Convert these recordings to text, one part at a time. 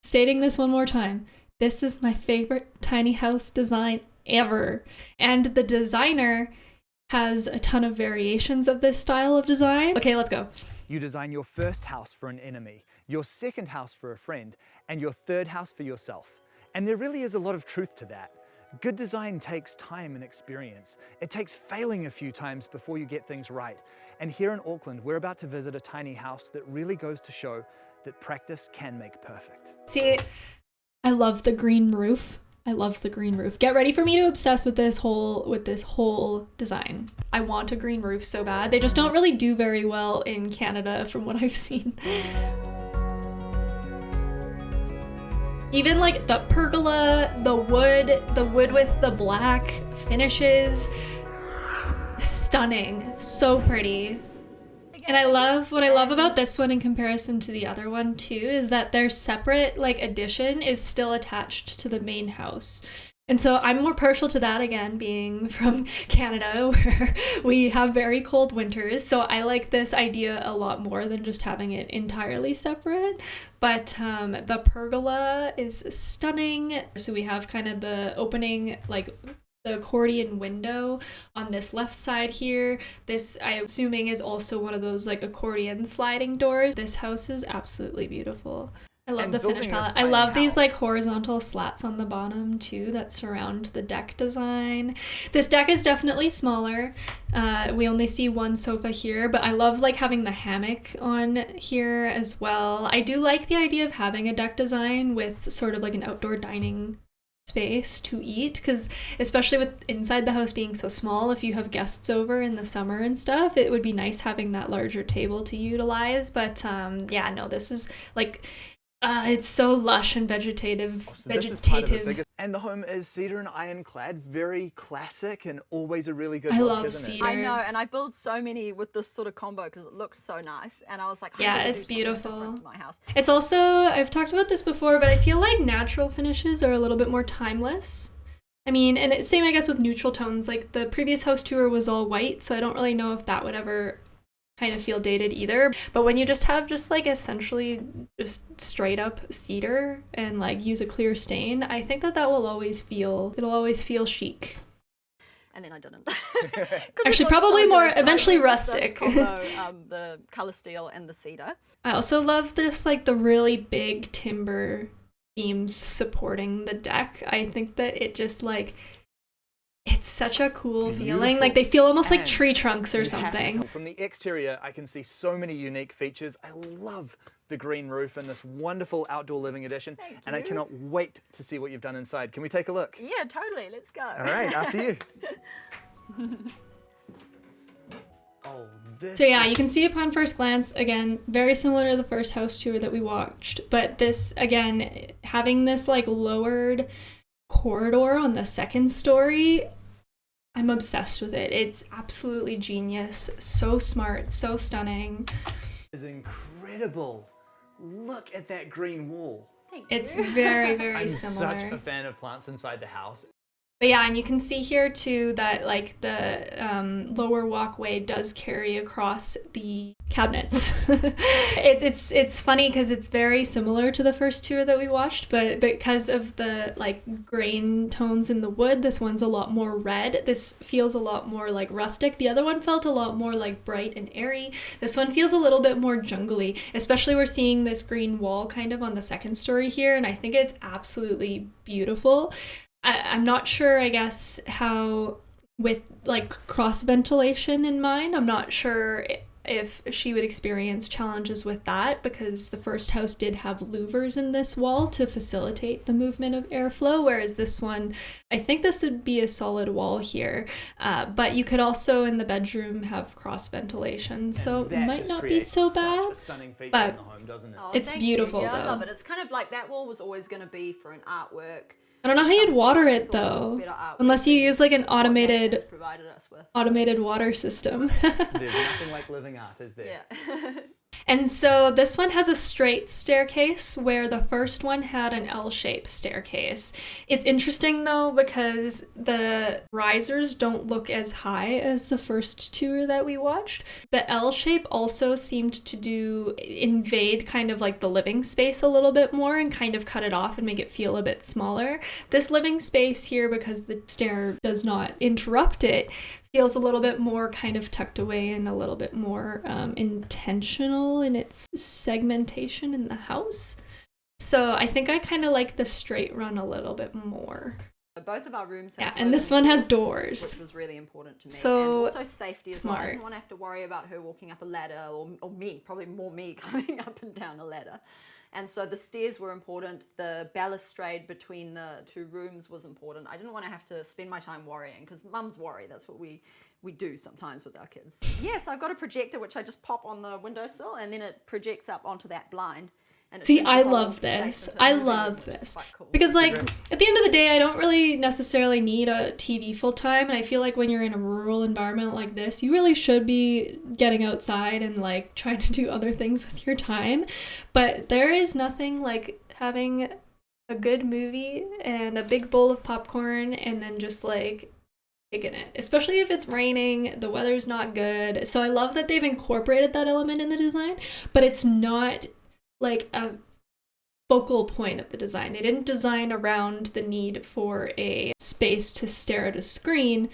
Stating this one more time. This is my favorite tiny house design ever. And the designer has a ton of variations of this style of design. Okay, let's go. You design your first house for an enemy, your second house for a friend, and your third house for yourself. And there really is a lot of truth to that. Good design takes time and experience. It takes failing a few times before you get things right. And here in Auckland, we're about to visit a tiny house that really goes to show that practice can make perfect. See, I love the green roof. I love the green roof. Get ready for me to obsess with this whole design. I want a green roof so bad. They just don't really do very well in Canada from what I've seen. Even like the pergola, the wood with the black finishes, stunning, so pretty. And what I love about this one in comparison to the other one too is that their separate like addition is still attached to the main house. And so I'm more partial to that, again, being from Canada where we have very cold winters. So I like this idea a lot more than just having it entirely separate. But the pergola is stunning. So we have kind of the opening, like the accordion window on this left side here. This, I'm assuming, is also one of those like accordion sliding doors. This house is absolutely beautiful. I love the finish palette. I love these like horizontal slats on the bottom too that surround the deck design. This deck is definitely smaller. We only see one sofa here, but I love like having the hammock on here as well. I do like the idea of having a deck design with sort of like an outdoor dining space to eat, because especially with inside the house being so small, if you have guests over in the summer and stuff, it would be nice having that larger table to utilize. But yeah, no, this is like it's so lush and vegetative. And the home is cedar and ironclad, very classic and always a really good I look, love isn't it? cedar. I know, and I build so many with this sort of combo because it looks so nice. And I was like, yeah, it's do something beautiful. different to my house. It's also, I've talked about this before, but I feel like natural finishes are a little bit more timeless. I mean, and it's same, I guess, with neutral tones. Like the previous house tour was all white, so I don't really know if that would ever kind of feel dated either. But when you just have just like essentially just straight up cedar and like use a clear stain, I think that will always feel, it'll always feel chic. And then I didn't. Actually, probably more eventually rustic. Combo, the color steel and the cedar. I also love this, like the really big timber beams supporting the deck. I think that it just like, it's such a cool feeling. Like they feel almost like tree trunks or something. From the exterior, I can see so many unique features. I love the green roof and this wonderful outdoor living edition. And I cannot wait to see what you've done inside. Can we take a look? Yeah, totally. Let's go. All right, after you. So yeah, you can see upon first glance, again, very similar to the first house tour that we watched. But this, again, having this like lowered corridor on the second story, I'm obsessed with it. It's absolutely genius. So smart, so stunning. It's incredible. Look at that green wall. It's very, very similar. I'm such a fan of plants inside the house. But yeah, and you can see here too that like the lower walkway does carry across the cabinets. It's funny because it's very similar to the first tour that we watched, but because of the like grain tones in the wood, this one's a lot more red. This feels a lot more like rustic. The other one felt a lot more like bright and airy. This one feels a little bit more jungly, especially we're seeing this green wall kind of on the second story here, and I think it's absolutely beautiful. I'm not sure, I guess, how with like cross ventilation in mind, I'm not sure if she would experience challenges with that, because the first house did have louvers in this wall to facilitate the movement of airflow, whereas this one, I think this would be a solid wall here. But you could also in the bedroom have cross ventilation, so it might not be so bad. But in the home, doesn't it? it's beautiful Yeah, though. I love it. It's kind of like that wall was always going to be for an artwork. I don't know how you'd water it though, unless you use like an automated water system. There's nothing like living art, is there? Yeah. And so this one has a straight staircase where the first one had an L-shaped staircase. It's interesting though because the risers don't look as high as the first tour that we watched. The L shape also seemed to invade kind of like the living space a little bit more and kind of cut it off and make it feel a bit smaller. This living space here, because the stair does not interrupt it, feels a little bit more kind of tucked away and a little bit more intentional in its segmentation in the house. So I think I kind of like the straight run a little bit more. Both of our rooms have and this one has doors. Which was really important to me. So and also safety as well. I smart. didn't want to have to worry about her walking up a ladder or me, probably more me coming up and down a ladder. And so the stairs were important. The balustrade between the two rooms was important. I didn't want to have to spend my time worrying because mums worry. That's what we do sometimes with our kids. Yes, I've got a projector which I just pop on the windowsill and then it projects up onto that blind. And See, I love this. I love this. Cool. Because, like, at the end of the day, I don't really necessarily need a TV full time. And I feel like when you're in a rural environment like this, you really should be getting outside and, like, trying to do other things with your time. But there is nothing like having a good movie and a big bowl of popcorn and then just, like, kicking it. Especially if it's raining, the weather's not good. So I love that they've incorporated that element in the design, but it's not like a focal point of the design. They didn't design around the need for a space to stare at a screen.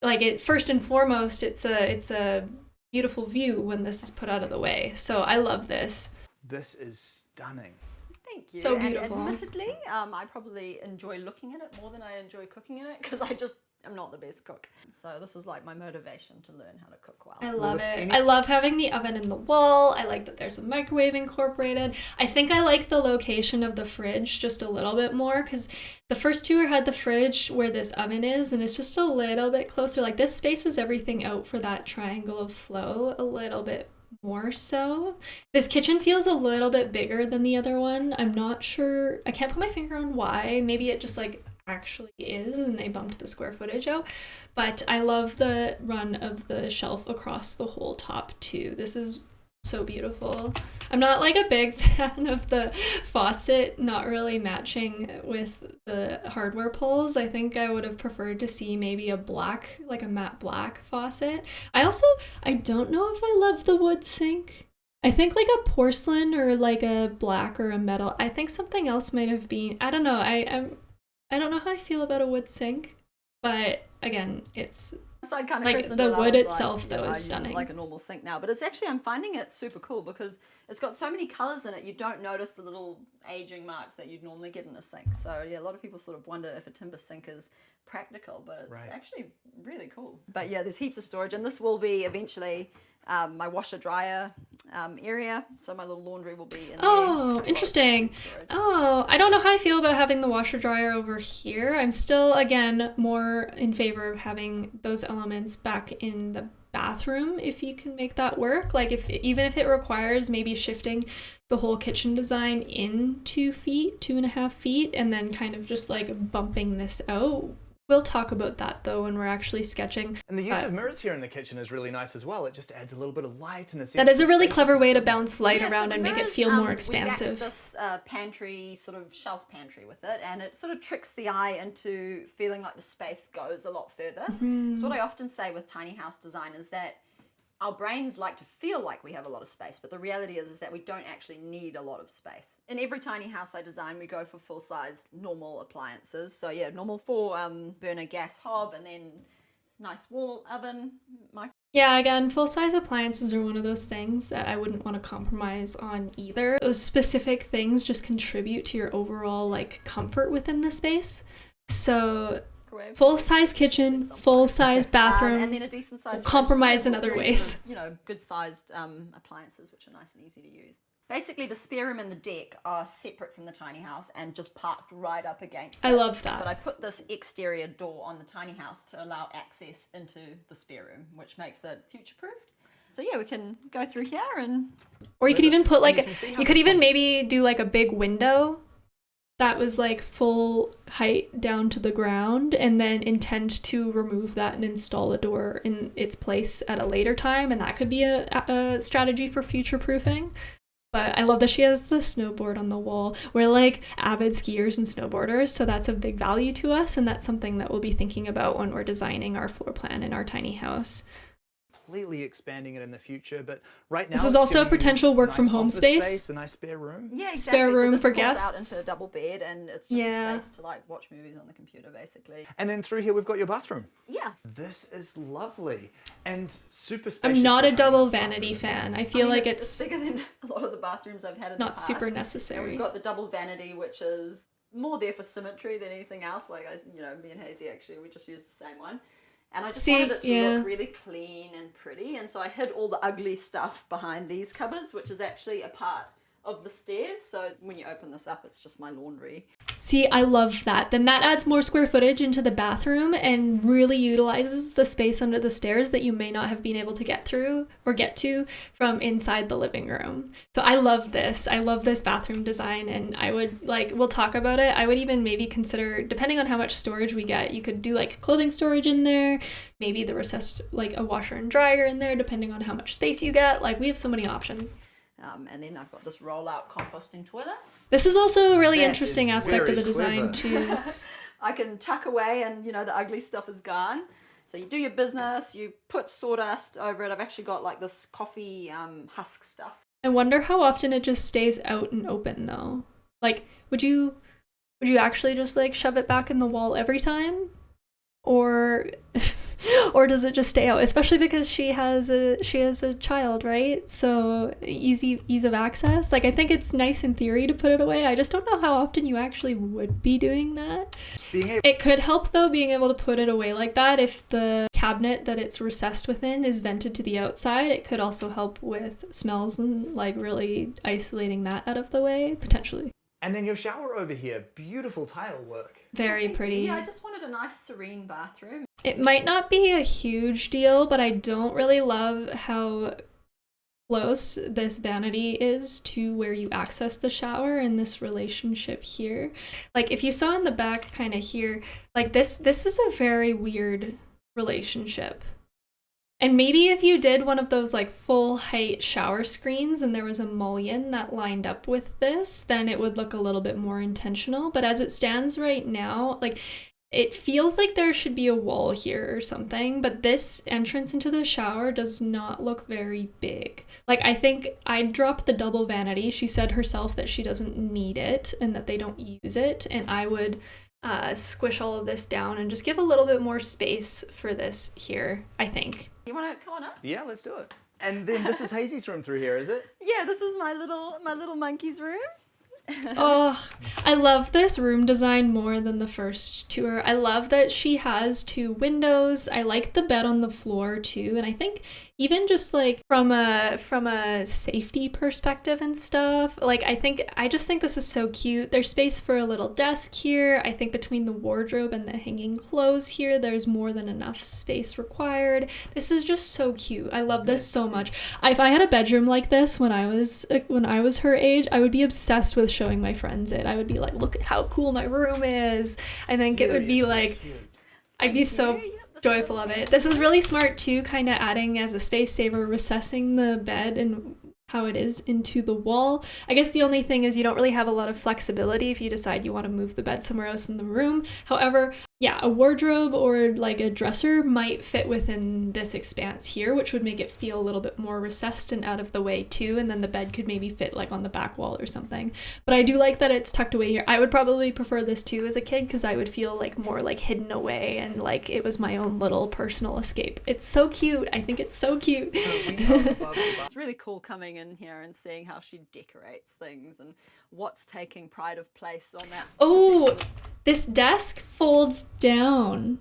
Like, it first and foremost, it's a beautiful view when this is put out of the way. So I love this. This is stunning. Thank you. So beautiful. And admittedly, I probably enjoy looking at it more than I enjoy cooking in it because I'm not the best cook. So this was like my motivation to learn how to cook well. I love it. I love having the oven in the wall. I like that there's a microwave incorporated. I think I like the location of the fridge just a little bit more because the first tour had the fridge where this oven is and it's just a little bit closer. Like, this spaces everything out for that triangle of flow a little bit more so. This kitchen feels a little bit bigger than the other one. I'm not sure. I can't put my finger on why. Maybe it just like actually is and they bumped the square footage out. But I love the run of the shelf across the whole top too. This is so beautiful. I'm not like a big fan of the faucet not really matching with the hardware pulls. I think I would have preferred to see maybe a black, like a matte black faucet. I don't know if I love the wood sink. I think like a porcelain or like a black or a metal. I think something else might have been, I don't know. I don't know how I feel about a wood sink, but again, it's So I'd kind of like the wood itself though is stunning. Like a normal sink now, but it's actually, I'm finding it super cool because it's got so many colors in it. You don't notice the little aging marks that you'd normally get in a sink. So yeah, a lot of people sort of wonder if a timber sink is practical, but it's actually really cool. But yeah, there's heaps of storage, and this will be eventually my washer dryer area. So my little laundry will be in there. Oh, interesting. Oh, I don't know how I feel about having the washer dryer over here. I'm still, again, more in favor of having those elements back in the bathroom if you can make that work. Like, even if it requires maybe shifting the whole kitchen design in 2.5 feet, and then kind of just like bumping this out. We'll talk about that though when we're actually sketching. And the use of mirrors here in the kitchen is really nice as well. It just adds a little bit of light and a sense that is a of really clever way to spaciousness, bounce light Yeah, around so and make it mirrors, feel more we expansive. got this pantry, sort of shelf pantry with it, and it sort of tricks the eye into feeling like the space goes a lot further. So what I often say with tiny house design is that our brains like to feel like we have a lot of space, but the reality is that we don't actually need a lot of space. In every tiny house I design, we go for full-size normal appliances. So yeah, normal 4-burner gas hob, and then nice wall oven. Yeah, again, full-size appliances are one of those things that I wouldn't want to compromise on either. Those specific things just contribute to your overall like comfort within the space. So full-size kitchen, full-size bathroom, and then a decent sized compromise in other ways. Good sized appliances which are nice and easy to use. Basically, the spare room and the deck are separate from the tiny house and just parked right up against it. I love that. But I put this exterior door on the tiny house to allow access into the spare room, which makes it future-proofed. So yeah, we can go through here and... Or you could even put like, you could even maybe do like a big window that was like full height down to the ground, and then intend to remove that and install a door in its place at a later time, and that could be a strategy for future proofing. But I love that she has the snowboard on the wall. We're like avid skiers and snowboarders, so that's a big value to us, and that's something that we'll be thinking about when we're designing our floor plan in our tiny house. Completely expanding it in the future, but right now This is it's also a giving you potential work nice from home office space. a nice spare room. Yeah, exactly. Spare room so this for pulls out guests. into a double bed, and it's just Yeah. a space to like watch movies on the computer, basically. And then through here we've got your bathroom. Yeah. This is lovely and super spacious. I'm not for a tiny double house vanity bathroom. fan. I feel like it's bigger than a lot of the bathrooms I've had in the not past. super And necessary. we've got the double vanity, which is more there for symmetry than anything else. Like, me and Hazy actually, we just use the same one. And I just wanted it to look really clean and pretty. And so I hid all the ugly stuff behind these cupboards, which is actually a part of the stairs. So when you open this up, it's just my laundry. See, I love that. Then that adds more square footage into the bathroom and really utilizes the space under the stairs that you may not have been able to get through or get to from inside the living room. So I love this. I love this bathroom design, and I would we'll talk about it. I would even maybe consider, depending on how much storage we get, you could do like clothing storage in there, maybe the recessed, like a washer and dryer in there, depending on how much space you get. Like, we have so many options. And then I've got this roll-out composting toilet. This is also a really That interesting is aspect of very the design clever. too. I can tuck away and, the ugly stuff is gone. So you do your business, you put sawdust over it. I've actually got like this coffee husk stuff. I wonder how often it just stays out and open though. Like, would you actually just like shove it back in the wall every time? Or or does it just stay out? Especially because she has a child, right? So ease of access. Like, I think it's nice in theory to put it away. I just don't know how often you actually would be doing that. It could help though, being able to put it away like that. If the cabinet that it's recessed within is vented to the outside, it could also help with smells and like really isolating that out of the way, potentially. And then your shower over here, beautiful tile work. Very pretty. Yeah, I just wanted a nice serene bathroom. It might not be a huge deal, but I don't really love how close this vanity is to where you access the shower and this relationship here. Like, if you saw in the back kind of here, like this is a very weird relationship. And maybe if you did one of those like full height shower screens and there was a mullion that lined up with this, then it would look a little bit more intentional. But as it stands right now, like, it feels like there should be a wall here or something, but this entrance into the shower does not look very big. Like, I think I'd drop the double vanity. She said herself that she doesn't need it and that they don't use it, and I would squish all of this down and just give a little bit more space for this here, I think. You want to come on up? Yeah, let's do it. And then this is Hazy's room through here, is it? Yeah, this is my little monkey's room. Oh, I love this room design more than the first tour. I love that she has 2 windows. I like the bed on the floor too, and I think even just like from a safety perspective and stuff, like I just think this is so cute. There's space for a little desk here. I think between the wardrobe and the hanging clothes here, there's more than enough space required. This is just so cute. I love this so much. If I had a bedroom like this when I was her age, I would be obsessed with showing my friends it. I would be like, look at how cool my room is. I think it would be like, I'd be so joyful of it. This is really smart too, kind of adding as a space saver, recessing the bed and how it is into the wall. I guess the only thing is you don't really have a lot of flexibility if you decide you want to move the bed somewhere else in the room. However, yeah, a wardrobe or like a dresser might fit within this expanse here, which would make it feel a little bit more recessed and out of the way too, and then the bed could maybe fit like on the back wall or something. But I do like that it's tucked away here. I would probably prefer this too as a kid because I would feel like more like hidden away and like it was my own little personal escape. It's so cute. I think it's so cute. It's really cool coming in here and seeing how she decorates things and what's taking pride of place on that. Oh, this desk folds down.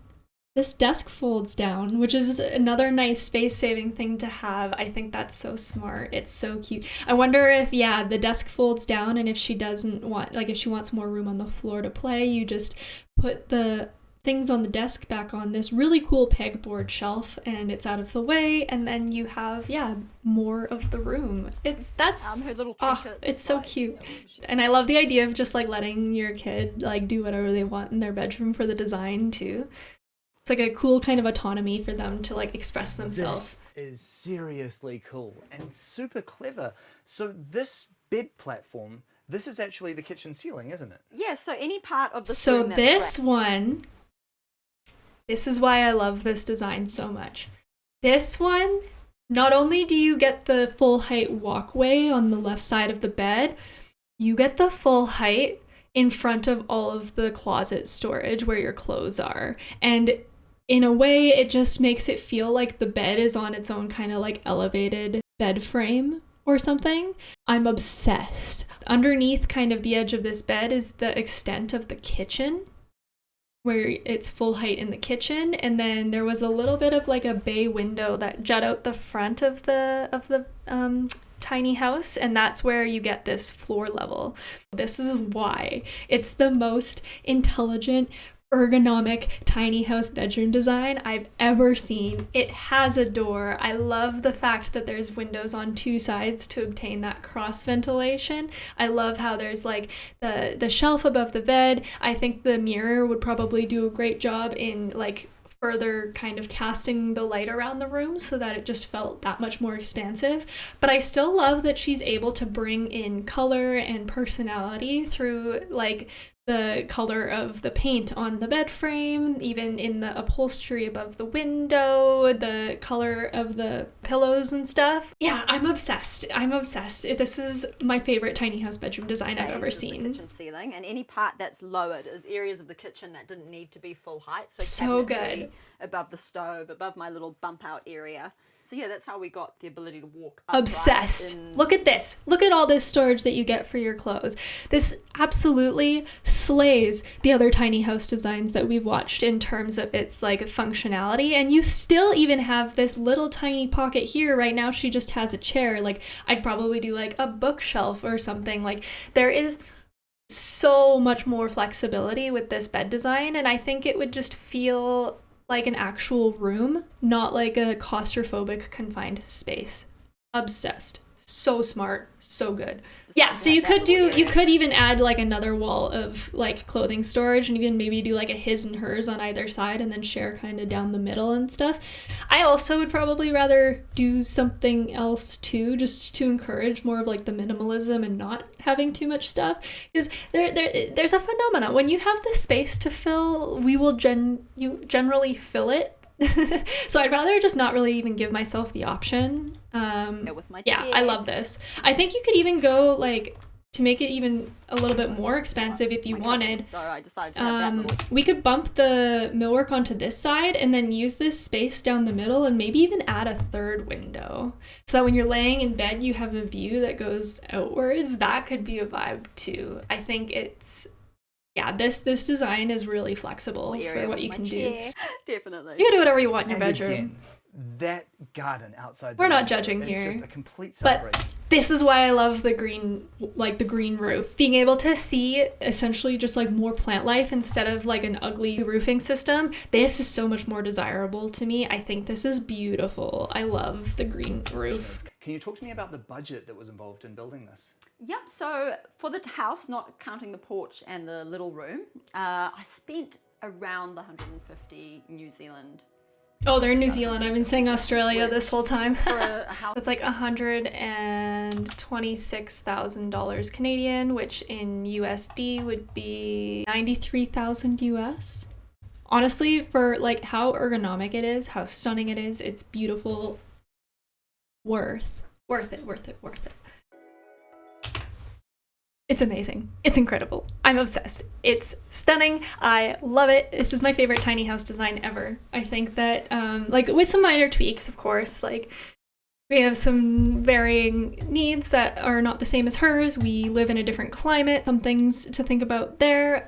This desk folds down, which is another nice space-saving thing to have. I think that's so smart. It's so cute. I wonder if, yeah, the desk folds down and if she doesn't want, like if she wants more room on the floor to play, you just put the things on the desk back on this really cool pegboard shelf, and it's out of the way, and then you have, yeah, more of the room. That's her little it's so cute. And I love the idea of just like letting your kid like do whatever they want in their bedroom for the design too. It's like a cool kind of autonomy for them to like express themselves. This is seriously cool and super clever. So this bed platform, this is actually the kitchen ceiling, isn't it? Yeah, so any part of the So room that's this one, this is why I love this design so much. This one, not only do you get the full height walkway on the left side of the bed, you get the full height in front of all of the closet storage where your clothes are. And in a way, it just makes it feel like the bed is on its own kind of like elevated bed frame or something. I'm obsessed. Underneath kind of the edge of this bed is the extent of the kitchen, where it's full height in the kitchen, and then there was a little bit of like a bay window that jut out the front of the tiny house, and that's where you get this floor level. This is why it's the most intelligent, ergonomic tiny house bedroom design I've ever seen. It has a door. I love the fact that there's windows on two sides to obtain that cross ventilation. I love how there's like the shelf above the bed. I think the mirror would probably do a great job in like further kind of casting the light around the room so that it just felt that much more expansive. But I still love that she's able to bring in color and personality through like the color of the paint on the bed frame, even in the upholstery above the window, the color of the pillows and stuff. Yeah, I'm obsessed. This is my favorite tiny house bedroom design I've ever seen. The kitchen ceiling, and any part that's lowered is areas of the kitchen that didn't need to be full height. So cabinetry good. Above the stove, above my little bump out area. So yeah, that's how we got the ability to walk upright. Obsessed. Look at this. Look at all this storage that you get for your clothes. This absolutely slays the other tiny house designs that we've watched in terms of its like functionality. And you still even have this little tiny pocket here. Right now she just has a chair. Like I'd probably do like a bookshelf or something. Like there is so much more flexibility with this bed design, and I think it would just feel like an actual room, not like a claustrophobic confined space. Obsessed. So smart, so good. Yeah, so you could even add like another wall of like clothing storage, and even maybe do like a his and hers on either side and then share kind of down the middle and stuff. I also would probably rather do something else too, just to encourage more of like the minimalism and not having too much stuff. Because there's a phenomenon. When you have the space to fill, you generally fill it. So I'd rather just not really even give myself the option. I love this. I think you could even go like to make it even a little bit more expensive if you wanted. So I decided to have that little... We could bump the millwork onto this side and then use this space down the middle and maybe even add a third window. So that when you're laying in bed, you have a view that goes outwards. That could be a vibe too. I think it's... Yeah, this design is really flexible for what you can do. Definitely. You can do whatever you want in your bedroom. Again, that garden outside. We're not judging here. It's just a complete celebration. But this is why I love the green roof. Being able to see essentially just like more plant life instead of like an ugly roofing system. This is so much more desirable to me. I think this is beautiful. I love the green roof. Can you talk to me about the budget that was involved in building this? Yep, so for the house, not counting the porch and the little room, I spent around the 150 New Zealand. Oh, they're in New Zealand. I've been saying Australia this whole time. For a house. It's like $126,000 Canadian, which in USD would be 93,000 US. Honestly, for like how ergonomic it is, how stunning it is, it's beautiful. Worth it. It's amazing. It's incredible. I'm obsessed. It's stunning. I love it. This is my favorite tiny house design ever. I think that, like with some minor tweaks, of course, like we have some varying needs that are not the same as hers. We live in a different climate. Some things to think about there.